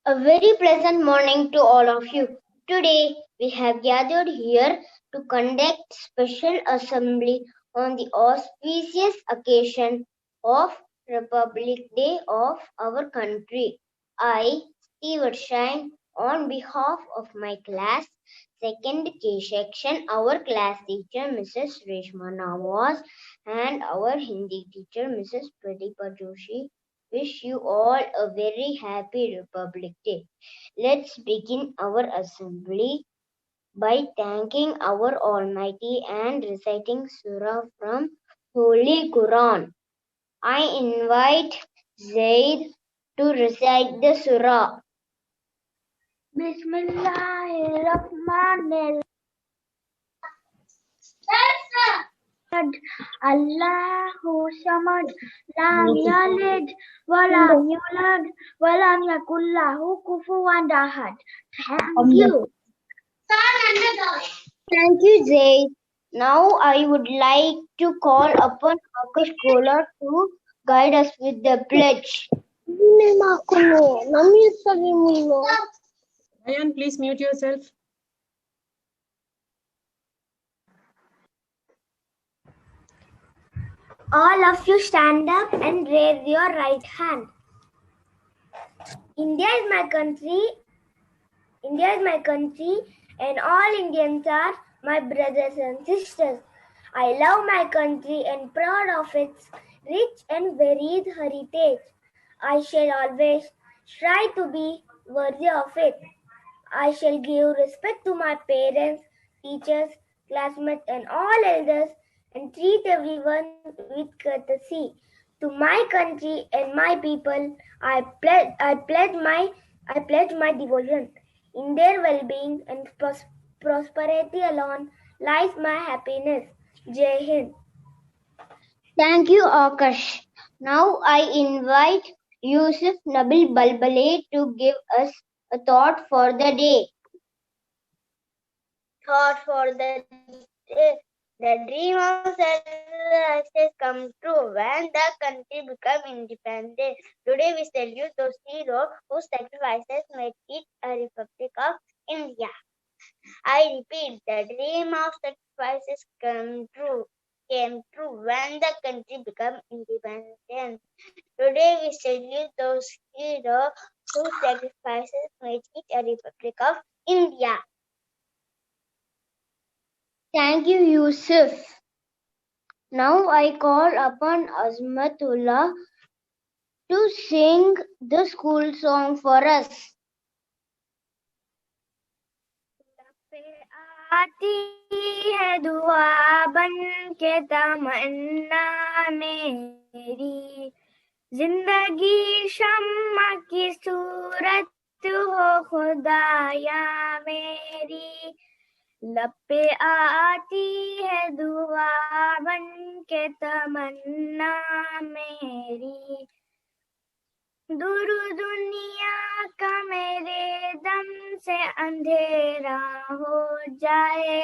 A very pleasant morning to all of you. Today we have gathered here to conduct special assembly on the auspicious occasion of Republic Day of our country. I, Stewart Shine, on behalf of my class, second K section, our class teacher Mrs. Reshma Nawaz and our Hindi teacher Mrs. Pradeepa Joshi wish you all a very happy Republic Day. Let's begin our assembly by thanking our Almighty and reciting Surah from Holy Quran. I invite Zaid to recite the Surah. Bismillahirrahmanirrahim. Allahu Samad, Lam Yalid, Walam Yulad, Walam Yakul Lahu Kufuwan Ahad. Thank you. Thank you, Zaid. Now I would like to call upon Akash Kola to guide us with the pledge. Ryan, please mute yourself. All of you stand up and raise your right hand. India is my country. India is my country, and all Indians are my brothers and sisters. I love my country and proud of its rich and varied heritage. I shall always try to be worthy of it. I shall give respect to my parents, teachers, classmates, and all elders, and treat everyone with courtesy. To my country and my people, I pledge my devotion. In their well-being and prosperity alone lies my happiness. Jai Hind. Thank you, Akash. Now I invite Yusuf Nabil Balbale to give us a thought for the day. Thought for the day. The dream of success come true when the country become independent. Today we salute those heroes whose sacrifices made it a republic of India. I repeat, the dream of sacrifices came true when the country became independent. Today we salute those heroes whose sacrifices made it a republic of India. Thank you, Yusuf. Now I call upon Azmatullah to sing the school song for us. आती है दुआ बन के तमन्ना मेरी, जिंदगी शम्मा की सूरत हो खुदाया मेरी, लब पे आती है दुआ बन के तमन्ना मेरी, दूर दुनिया का मेरे दम से अंधेरा हो जाए,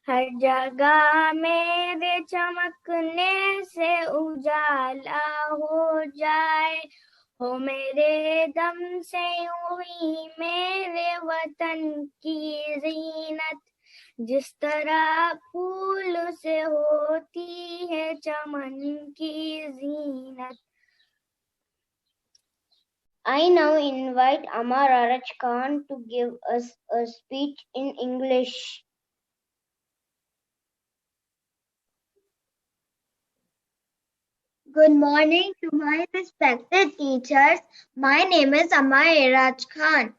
हर जगह मेरे चमकने से उजाला हो जाए, हो मेरे दम से यूं ही मेरे वतन की जीनत, जिस तरह फूल से होती है चमन की जीनत. I now invite Amar Araj Khan to give us a speech in English. Good morning to my respected teachers. My name is Amar Araj Khan.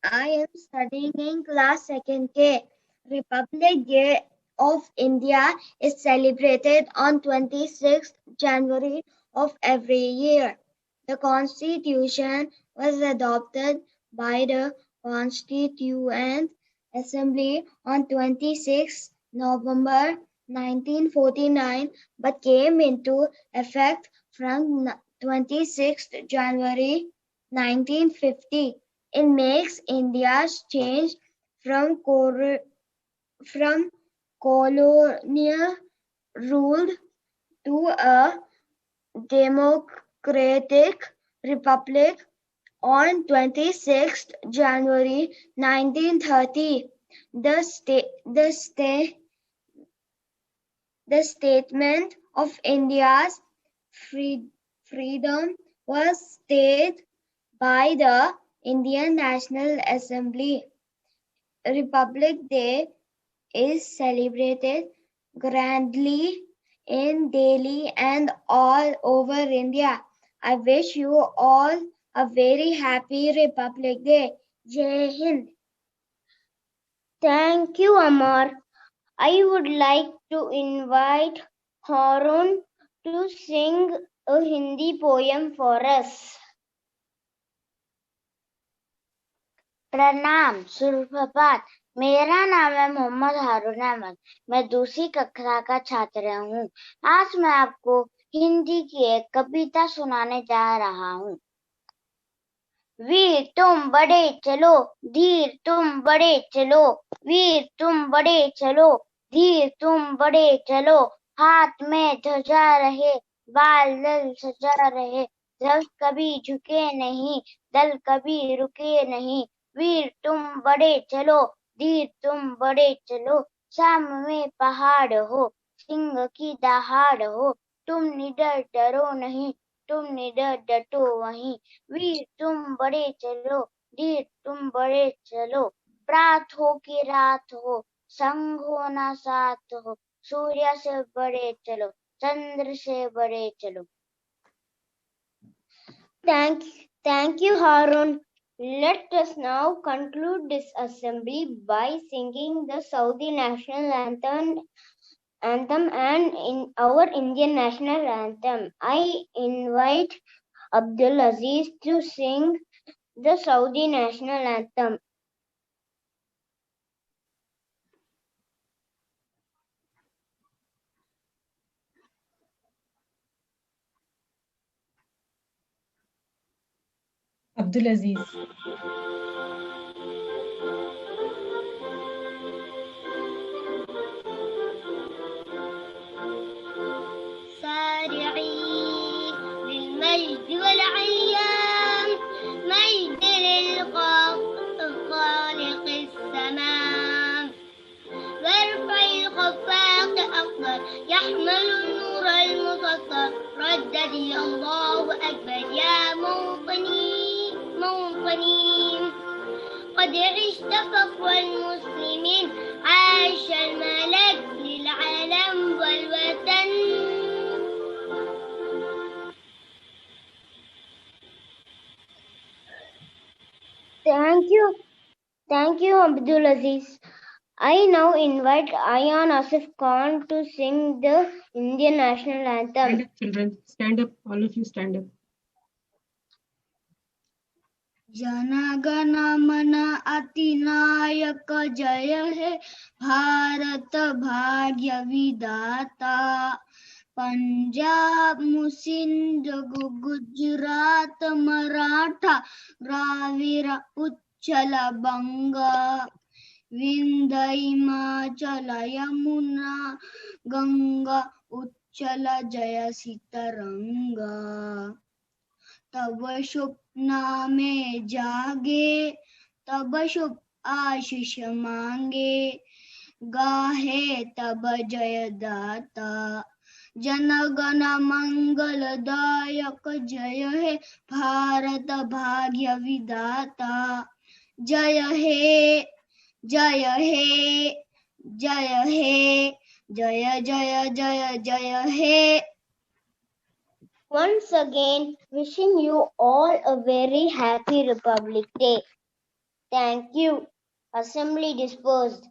I am studying in class 2nd K. Republic Day of India is celebrated on 26th January of every year. The Constitution was adopted by the Constituent Assembly on 26 November 1949 but came into effect from 26 January 1950. It makes India's change from colonial ruled to a democratic Republic on 26th January 1930. The statement of India's freedom was stated by the Indian National Assembly. Republic Day is celebrated grandly in Delhi and all over India. I wish you all a very happy Republic Day. Jai Hind. Thank you, Amar. I would like to invite Harun to sing a Hindi poem for us. प्रणाम, सुप्रभात। मेरा नाम है मोहम्मद हारून अहमद। मैं दूसरी कक्षा का छात्र हूँ। आज मैं आपको हिंदी की एक कविता सुनाने जा रहा हूँ। वीर तुम बड़े चलो, धीर तुम बड़े चलो, वीर तुम बड़े चलो, धीर तुम बड़े चलो। हाथ में ध्वजा रहे, बाल दल सजा रहे, दल कभी झुके नहीं, दल कभी रुके नहीं। वीर तुम बड़े चलो, धीर तुम बड़े चलो। सामने पहाड़ हो, सिंह की दहाड़ हो, तुम निडर डरो नहीं, तुम निडर डटो वहीं। वीर तुम बड़े चलो, धीर तुम बड़े चलो। प्रात हो कि रात हो, संग हो ना साथ हो, सूर्य से बड़े चलो, चंद्र से बड़े चलो। Thank you, Harun. Let us now conclude this assembly by singing the Saudi national anthem and in our Indian national anthem. I invite Abdul Aziz to sing the Saudi national anthem. Abdul Aziz. للمجد والعيام، مجد للخالق السماء، وارفع الخفاق أكبر يحمل النور المسطر، ردد يا الله أكبر يا موطني قد عشت فخر المسلمين، عاش الملك للعالم والوطن. Thank you, Abdul Aziz. I now invite Ayan Asif Khan to sing the Indian national anthem. Stand up, children. Stand up. All of you stand up. जनगण मन अतिनायक जय हे भारत भाग्य विधाता, पंजाब सिंध गुजरात मराठा द्राविड़ उच्चल बंगा, विंध्य हिमाचल यमुना गंगा उच्चल जय सितरंगा। तब शुभ नामे जागे, तब शुभ आशीष मांगे, गाहे तब जय दाता, जनगण मंगलदायक जय हे भारत भाग्य विधाता। जय हे जय हे जय हे जय जय जय जय हे। Once again, wishing you all a very happy Republic Day. Thank you. Assembly dispersed.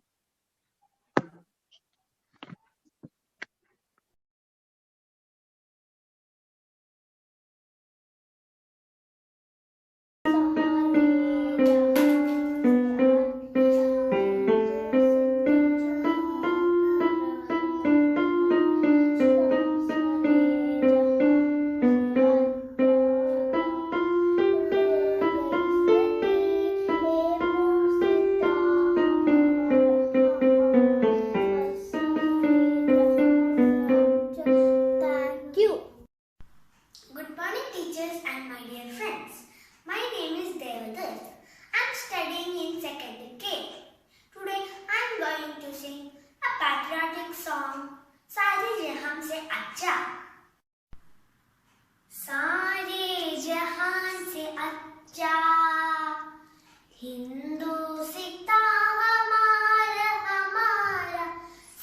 हिंदोसिता हमारा हमारा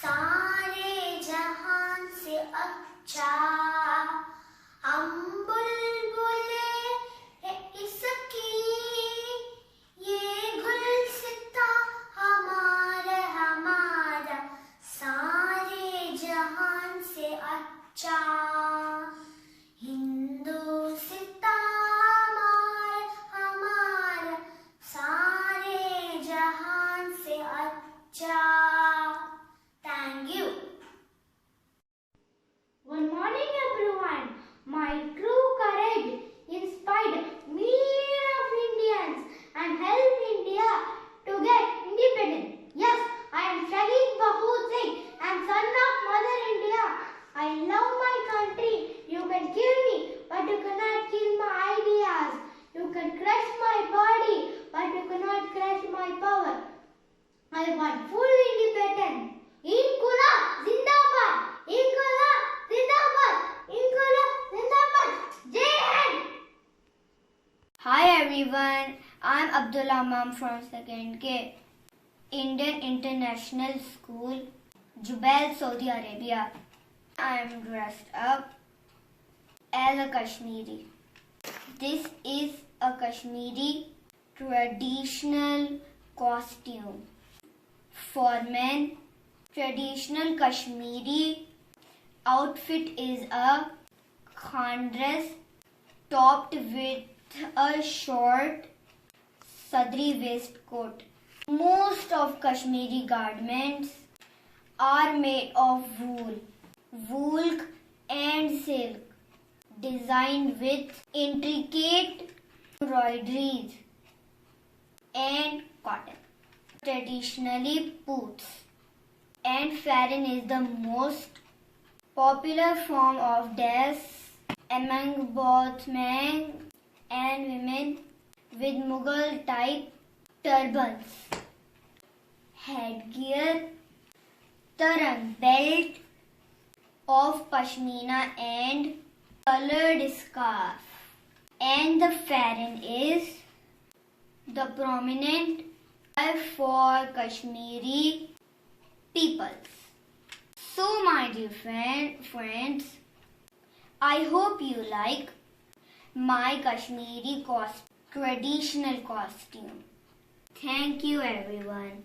सारे जहान से अच्छा, हम बुलबुले हैं इसकी, ये गुलसिता हमारा हमारा सारे जहान से अच्छा। हिंदोसिता हमारा हमारा सारे जहान से अच्छा। Thank you. Good morning, everyone. My true courage inspired millions of Indians and helped India to get independent. Yes, I am Shahid Bahu Singh. I am son of Mother India. I love my country. You can kill me, but you cannot kill my ideas. You can crush my body, but you cannot crush my power. I want full independence. Inqilab Zindabad! Inqilab Zindabad! Inqilab Zindabad! Jai Hind! Hi everyone, I'm Abdullah Mam from 2nd K, Indian International School, Jubail, Saudi Arabia. I'm dressed up as a Kashmiri. This is a Kashmiri traditional costume. For men, traditional Kashmiri outfit is a khandras topped with a short sadri waistcoat. Most of Kashmiri garments are made of wool and silk, designed with intricate embroideries and cotton. Traditionally, poots and farran is the most popular form of dress among both men and women, with Mughal type turbans. Headgear, tarang belt of pashmina and colored scarf, and the farran is the prominent for Kashmiri peoples. So my dear friends, I hope you like my Kashmiri traditional costume. Thank you everyone.